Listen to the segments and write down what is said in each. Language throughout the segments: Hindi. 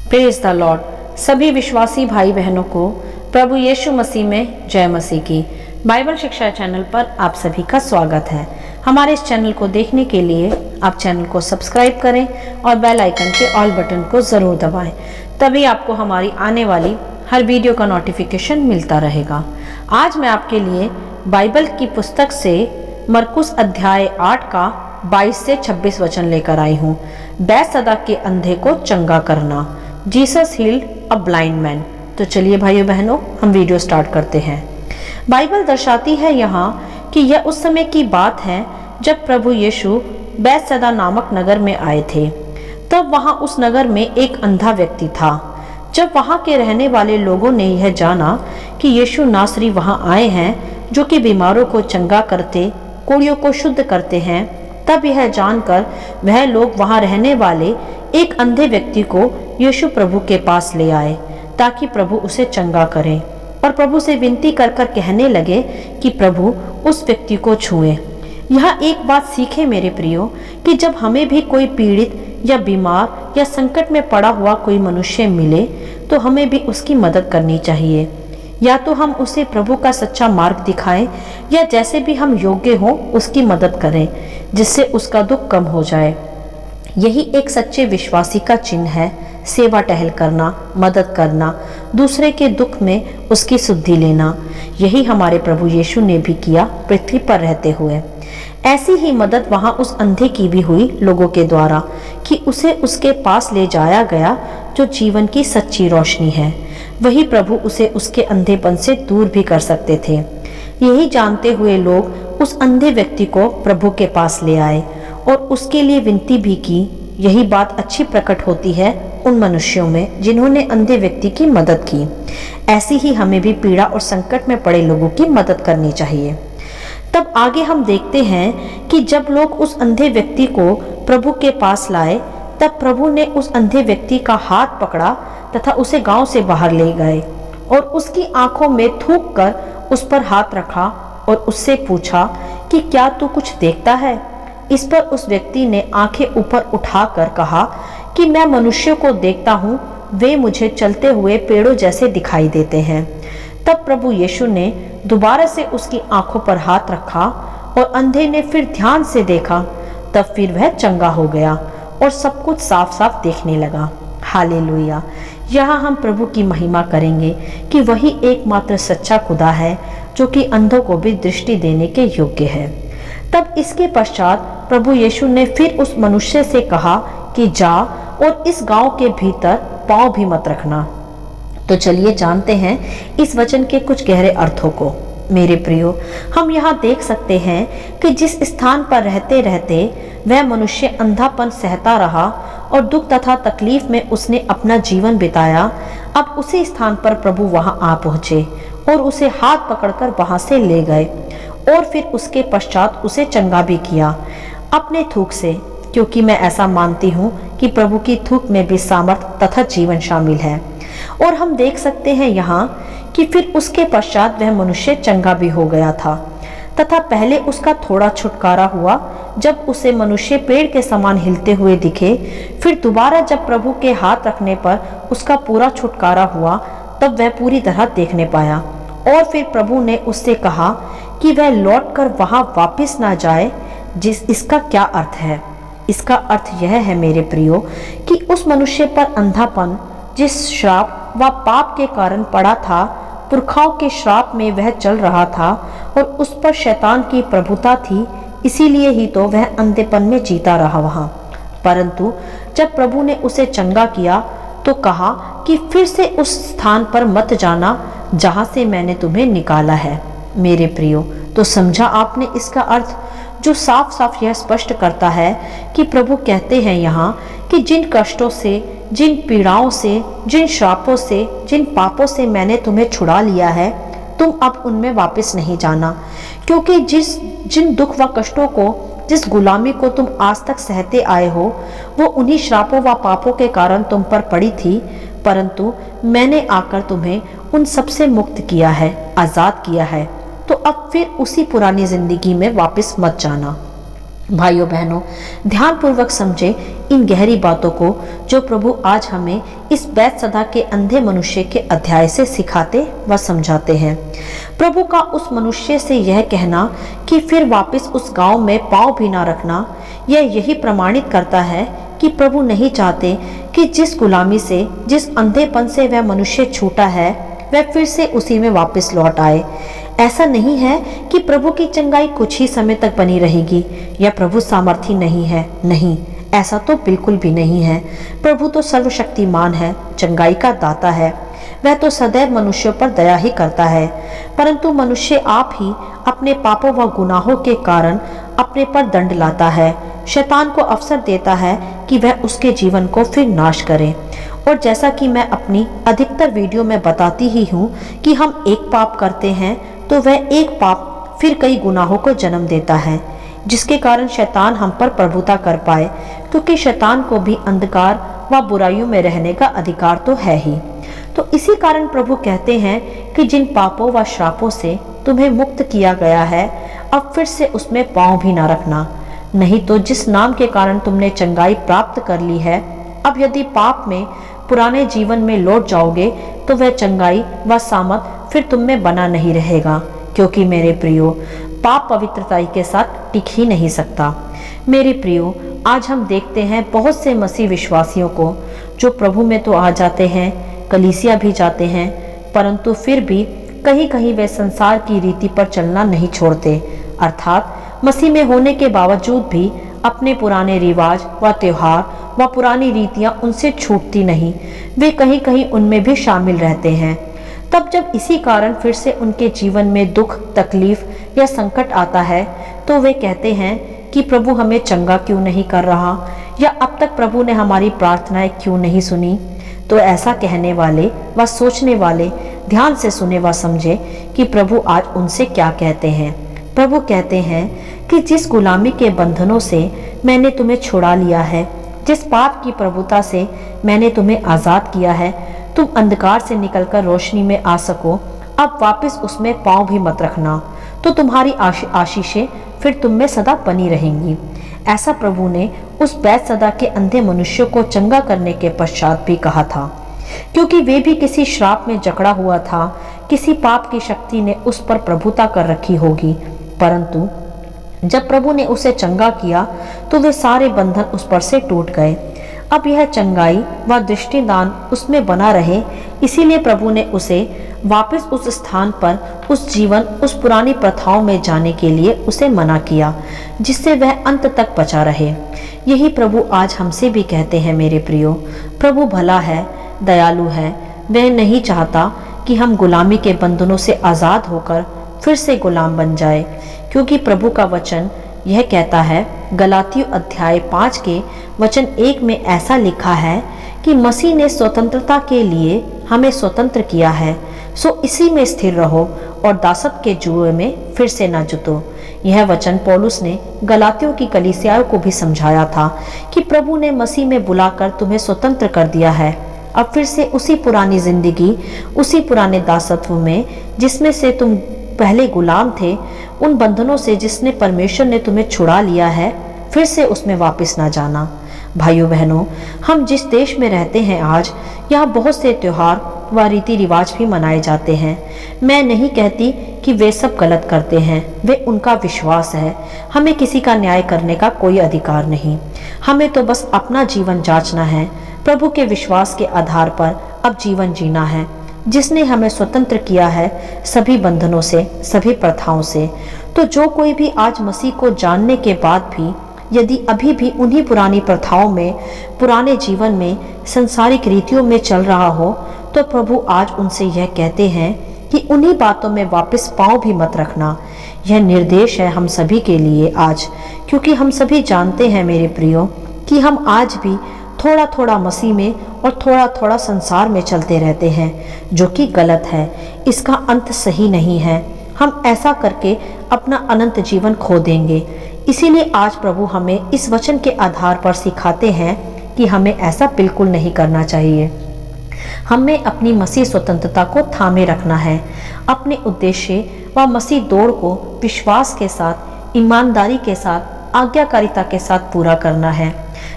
Praise the Lord. सभी विश्वासी भाई बहनों को प्रभु यीशु मसीह में जय मसीह की। बाइबल शिक्षा चैनल पर आप सभी का स्वागत है। हमारे इस चैनल को देखने के लिए आप चैनल को सब्सक्राइब करें और बेल आइकन के ऑल बटन को ज़रूर दबाएं, तभी आपको हमारी आने वाली हर वीडियो का नोटिफिकेशन मिलता रहेगा। आज मैं आपके लिए बाइबल की पुस्तक से मरकुस अध्याय 8 का 22 से 26 वचन लेकर आई हूँ। बैतसैदा के अंधे को चंगा करना, Jesus healed a blind man. तो चलिए भाइयों बहनों, हम वीडियो स्टार्ट करते हैं। बाइबल दर्शाती है यहाँ कि यह उस समय की बात है जब प्रभु यीशु बैतसैदा नामक नगर में आए थे। तब वहाँ उस नगर में एक अंधा व्यक्ति था। जब वहाँ के रहने वाले लोगों ने यह जाना कि यीशु नासरी वहाँ आए हैं जो कि बीमारों को चंगा करते, कोढ़ियों को शुद्ध करते हैं, तब यह जानकर वह लोग वहाँ रहने वाले एक अंधे व्यक्ति को यीशु प्रभु के पास ले आए ताकि प्रभु उसे चंगा करें, और प्रभु से विनती कर कर कहने लगे कि प्रभु उस व्यक्ति को छुएं। यह एक बात सीखे मेरे प्रियो कि जब हमें भी कोई पीड़ित या बीमार या संकट में पड़ा हुआ कोई मनुष्य मिले तो हमें भी उसकी मदद करनी चाहिए। या तो हम उसे प्रभु का सच्चा मार्ग दिखाएं या जैसे भी हम योग्य हों उसकी मदद करें जिससे उसका दुख कम हो जाए। यही एक सच्चे विश्वासी का चिन्ह है, सेवा टहल करना, मदद करना, दूसरे के दुख में उसकी सुधि लेना। यही हमारे प्रभु यीशु ने भी किया पृथ्वी पर रहते हुए। ऐसी ही मदद वहाँ उस अंधे की भी हुई लोगों के द्वारा कि उसे उसके पास ले जाया गया जो जीवन की सच्ची रोशनी है। वही प्रभु उसे उसके अंधेपन से दूर भी कर सकते थे। यही जानते हुए लोग उस अंधे व्यक्ति को प्रभु के पास ले आए और उसके लिए विनती भी की। यही बात अच्छी प्रकट होती है उन मनुष्यों में जिन्होंने अंधे व्यक्ति की मदद की। ऐसी ही हमें भी पीड़ा और संकट में पड़े लोगों की मदद करनी चाहिए। तब आगे हम देखते हैं कि जब लोग उस अंधे व्यक्ति को प्रभु के पास लाए तब प्रभु ने उस अंधे व्यक्ति का हाथ पकड़ा तथा उसे गांव से बाहर ले गए और उसकी आंखों में थूक कर उस पर हाथ रखा और उससे पूछा कि क्या तू कुछ देखता है? इस पर उस व्यक्ति ने आंखें ऊपर उठाकर कहा कि मैं मनुष्यों को देखता हूँ, वे मुझे चलते हुए पेड़ों जैसे दिखाई देते हैं। तब प्रभु यीशु ने दोबारा से उसकी आंखों पर हाथ रखा और अंधे ने फिर ध्यान से देखा। तब फिर वह चंगा हो गया और सब कुछ साफ साफ देखने लगा। हालेलुया। यहाँ हम प्रभु की महिमा करेंगे कि वही एकमात्र सच्चा खुदा है जो कि अंधों को भी दृष्टि देने के योग्य है। तब इसके पश्चात प्रभु यीशु ने फिर उस मनुष्य से कहा कि जा और इस गांव के भीतर पांव भी मत रखना। तो चलिए जानते हैं इस वचन के कुछ गहरे अर्थों को। मेरे प्रियो, हम यहाँ देख सकते हैं कि जिस स्थान पर रहते रहते वह मनुष्य अंधापन सहता रहा और दुख तथा तकलीफ में उसने अपना जीवन बिताया, अब उसी स्थान पर प्रभु वहाँ आ पहुँचे और उसे हाथ पकड़कर वहाँ से ले गए और फिर उसके पश्चात उसे चंगा भी किया अपने थूक से, क्योंकि मैं ऐसा मानती हूँ कि प्रभु की थूक में भी सामर्थ तथा जीवन शामिल है। और हम देख सकते हैं यहाँ कि फिर उसके पश्चात वह मनुष्य चंगा भी हो गया था तथा पहले उसका थोड़ा छुटकारा हुआ जब उसे मनुष्य पेड़ के समान हिलते हुए दिखे। फिर दोबारा जब प्रभु के हाथ रखने पर उसका पूरा छुटकारा हुआ तब वह पूरी तरह देखने पाया। और फिर प्रभु ने उससे कहा कि वह लौटकर वहां वापस ना जाए। इसका क्या अर्थ है? इसका अर्थ यह है मेरे प्रियो कि उस मनुष्य पर अंधापन जिस श्राप व पाप के कारण पड़ा था, पुरखाओं के श्राप में वह चल रहा था और उस पर शैतान की प्रभुता थी, इसीलिए ही तो वह अंधेपन में जीता रहा वहां। परंतु जब प्रभु ने उसे चंगा किया तो कहा कि फिर से उस स्थान पर मत जाना जहां से मैंने तुम्हें निकाला है। मेरे प्रियो, तो समझा आपने इसका अर्थ, जो साफ साफ यह स्पष्ट करता है कि प्रभु कहते हैं यहाँ कि जिन कष्टों से, जिन पीड़ाओं से, जिन श्रापों से, जिन पापों से मैंने तुम्हें छुड़ा लिया है, तुम अब उनमें वापस नहीं जाना। क्योंकि जिन दुख व कष्टों को, जिस गुलामी को तुम आज तक सहते आए हो, वो उन्हीं श्रापों व पापों के कारण तुम पर पड़ी थी। परंतु मैंने आकर तुम्हें उन सब से मुक्त किया है, आज़ाद किया है। तो अब फिर उसी पुरानी जिंदगी में वापस मत जाना। भाइयों बहनों, ध्यानपूर्वक समझे इन गहरी बातों को जो प्रभु आज हमें इस बैतसैदा के अंधे मनुष्य के अध्याय से सिखाते व समझाते हैं। प्रभु का उस मनुष्य से यह कहना कि फिर वापस उस गांव में पांव भी ना रखना, यह यही प्रमाणित करता है कि प्रभु नहीं चाहते कि जिस गुलामी से, जिस अंधेपन से वह मनुष्य छूटा है, वह फिर से उसी में वापस लौट आए। ऐसा नहीं है कि प्रभु की चंगाई कुछ ही समय तक बनी रहेगी या प्रभु सामर्थी नहीं है, नहीं, ऐसा तो बिल्कुल भी नहीं है। प्रभु तो सर्वशक्तिमान है, चंगाई का दाता है, वह तो सदैव मनुष्यों पर दया ही करता है। परंतु मनुष्य आप ही अपने पापों व गुनाहों के कारण अपने पर दंड लाता है, शैतान को अवसर देता है कि वह उसके जीवन को फिर नाश करे। और जैसा कि मैं अपनी अधिकतर वीडियो में बताती ही हूँ कि हम एक पाप करते हैं तो वह एक पाप फिर कई गुनाहों को जन्म देता है, जिसके कारण शैतान हम पर प्रभुता कर पाए, क्योंकि शैतान को भी अंधकार व बुराइयों में रहने का अधिकार तो है ही। तो इसी कारण प्रभु कहते हैं कि जिन पापों व श्रापों से तुम्हें मुक्त किया गया है, अब फिर से उसमें पांव भी ना रखना। नहीं तो जिस नाम के कारण तुमने चंगाई प्राप्त कर ली है, अब यदि पाप में पुराने जीवन में लौट जाओगे तो वह चंगाई व सामर्थ फिर तुम में बना नहीं रहेगा, क्योंकि मेरे प्रियो, पाप पवित्रता के साथ टिक ही नहीं सकता। मेरे प्रियो, आज हम देखते हैं बहुत से मसीह विश्वासियों को जो प्रभु में तो आ जाते हैं, कलीसिया भी जाते हैं, परंतु फिर भी कहीं कहीं वे संसार की रीति पर चलना नहीं छोड़ते, अर्थात मसीह में होने के बावजूद भी अपने पुराने रिवाज व त्योहार व पुरानी रीतियां उनसे छूटती नहीं, वे कहीं कहीं उनमें भी शामिल रहते हैं। तब जब इसी कारण फिर से उनके जीवन में दुख, तकलीफ या संकट आता है तो वे कहते हैं कि प्रभु हमें चंगा क्यों नहीं कर रहा, या अब तक प्रभु ने हमारी प्रार्थनाएं क्यों नहीं सुनी। तो ऐसा कहने वाले व सोचने वाले ध्यान से सुने व समझे कि प्रभु आज उनसे क्या कहते हैं। प्रभु कहते हैं कि जिस गुलामी के बंधनों से मैंने तुम्हें छुड़ा लिया है, जिस पाप की प्रभुता से मैंने तुम्हें आजाद किया है, तुम अंधकार से निकलकर रोशनी में आ सको, अब वापस उसमें पांव भी मत रखना, तो तुम्हारी आशीषें फिर तुम में सदा बनी रहेंगी। ऐसा प्रभु ने उस बैतसैदा के अंधे मनुष्य को चंगा करने के पश्चात भी कहा था, क्योंकि वे भी किसी श्राप में जकड़ा हुआ था, किसी पाप की शक्ति ने उस पर प्रभुता कर रखी होगी। परंतु जब प्रभु ने उसे चंगा किया तो वे सारे बंधन उस पर से टूट गए। अब यह चंगाई व दृष्टिदान उसमें बना रहे, इसीलिए प्रभु ने उसे वापस उस स्थान पर, उस जीवन, उस पुरानी प्रथाओं में जाने के लिए उसे मना किया, जिससे वह अंत तक बचा रहे। यही प्रभु आज हमसे भी कहते हैं मेरे प्रियो। प्रभु भला है, दयालु है, वह नहीं चाहता कि हम गुलामी के बंधनों से आज़ाद होकर फिर से गुलाम बन जाए, क्योंकि प्रभु का वचन यह कहता है, गलातियों अध्याय 5 के वचन 1 में ऐसा लिखा है कि मसीह ने स्वतंत्रता के लिए हमें स्वतंत्र किया है, सो इसी में स्थिर रहो और दासत्व के जुए में फिर से न जुटो। यह वचन पौलुस ने गलातियों की कलीसियाओं को भी समझाया था कि प्रभु ने मसीह में बुलाकर तुम्हें स्वतंत्र कर दिया है। अब फिर से उसी पुरानी जिंदगी, उसी पुराने दासत्व में जिसमें से तुम पहले गुलाम थे, उन बंधनों से जिसने परमेश्वर ने तुम्हें छुड़ा लिया है, फिर से उसमें वापस ना जाना। भाइयों बहनों, हम जिस देश में रहते हैं आज, यहाँ बहुत से त्योहार व रीति रिवाज भी मनाए जाते हैं। मैं नहीं कहती कि वे सब गलत करते हैं, वे उनका विश्वास है। हमें किसी का न्याय करने का कोई अधिकार नहीं। हमें तो बस अपना जीवन जांचना है, प्रभु के विश्वास के आधार पर अब जीवन जीना है, जिसने हमें स्वतंत्र किया है सभी बंधनों से, सभी प्रथाओं से। तो जो कोई भी आज मसीह को जानने के बाद भी यदि अभी भी उन्हीं पुरानी प्रथाओं में, पुराने जीवन में, संसारिक रीतियों में चल रहा हो, तो प्रभु आज उनसे यह कहते हैं कि उन्हीं बातों में वापस पांव भी मत रखना। यह निर्देश है हम सभी के लिए आज, क्योंकि हम सभी जानते हैं मेरे प्रियो कि हम आज भी थोड़ा थोड़ा मसीह में और थोड़ा थोड़ा संसार में चलते रहते हैं, जो कि गलत है। इसका अंत सही नहीं है। हम ऐसा करके अपना अनंत जीवन खो देंगे। इसीलिए आज प्रभु हमें इस वचन के आधार पर सिखाते हैं कि हमें ऐसा बिल्कुल नहीं करना चाहिए। हमें अपनी मसीह स्वतंत्रता को थामे रखना है, अपने उद्देश्य व मसीह दौड़ को विश्वास के साथ, ईमानदारी के साथ आज्ञाकारिता के साथ पूरा करना है,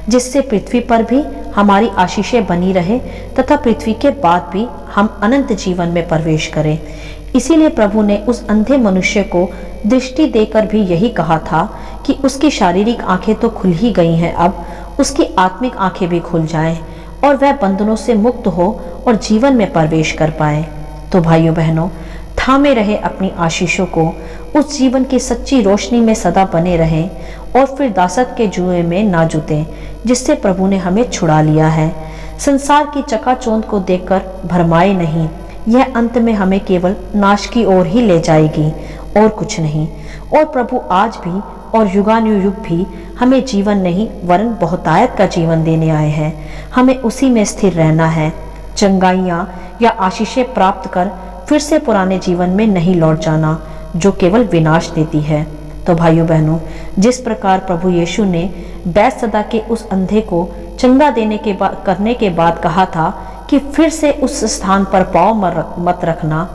जिससे पृथ्वी पर भी हमारी आशीषें बनी रहे तथा पृथ्वी के बाद भी हम अनंत जीवन में प्रवेश करें। इसीलिए प्रभु ने उस अंधे मनुष्य को दृष्टि देकर भी यही कहा था कि उसकी शारीरिक आंखें तो खुल ही गई हैं, अब उसकी आत्मिक आंखें भी खुल जाएं और वह बंधनों से मुक्त हो और जीवन में प्रवेश कर पाए। तो भाइयों बहनों, थामे रहे अपनी आशीषों को, उस जीवन की सच्ची रोशनी में सदा बने रहें और फिर दासत के जुए में ना जुटें जिससे प्रभु ने हमें छुड़ा लिया है। संसार की चकाचौंध को देखकर भरमाए नहीं, यह अंत में हमें केवल नाश की ओर ही ले जाएगी और कुछ नहीं। और प्रभु आज भी और युगानुयुग भी हमें जीवन नहीं वरन बहुतायत का जीवन देने आए हैं। हमें उसी में स्थिर रहना है, चंगाइयाँ या आशीषें प्राप्त कर फिर से पुराने जीवन में नहीं लौट जाना जो केवल विनाश देती है। तो भाइयों बहनों, जिस प्रकार प्रभु यीशु ने बैतसैदा के उस अंधे को चंगा करने के बाद कहा था कि फिर से उस स्थान पर पाँव मत रखना,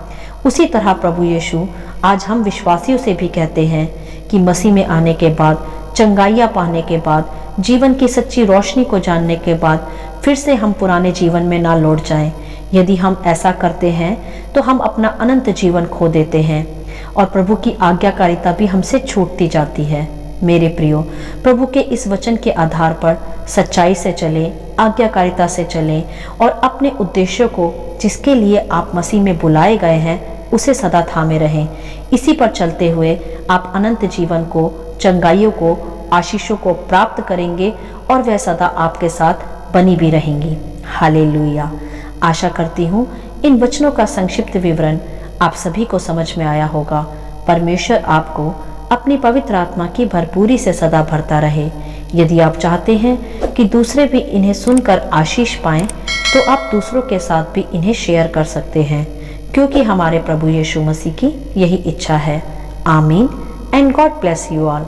उसी तरह प्रभु यीशु आज हम विश्वासियों से भी कहते हैं कि मसीह में आने के बाद, चंगाइयाँ पाने के बाद, जीवन की सच्ची रोशनी को जानने के बाद फिर से हम पुराने जीवन में ना लौट जाएं। यदि हम ऐसा करते हैं तो हम अपना अनंत जीवन खो देते हैं और प्रभु की आज्ञाकारिता भी हमसे छूटती जाती है। मेरे प्रियो, प्रभु के इस वचन के आधार पर सच्चाई से चलें, आज्ञाकारिता से चलें और अपने उद्देश्यों को जिसके लिए आप मसीह में बुलाए गए हैं उसे सदा थामे रहें। इसी पर चलते हुए आप अनंत जीवन को, चंगाइयों को, आशीषों को प्राप्त करेंगे और वह सदा आपके साथ बनी भी रहेंगी। हालेलुया। आशा करती हूँ इन वचनों का संक्षिप्त विवरण आप सभी को समझ में आया होगा। परमेश्वर आपको अपनी पवित्र आत्मा की भरपूरी से सदा भरता रहे। यदि आप चाहते हैं कि दूसरे भी इन्हें सुनकर आशीष पाएं, तो आप दूसरों के साथ भी इन्हें शेयर कर सकते हैं, क्योंकि हमारे प्रभु यीशु मसीह की यही इच्छा है। आमीन and God bless you all.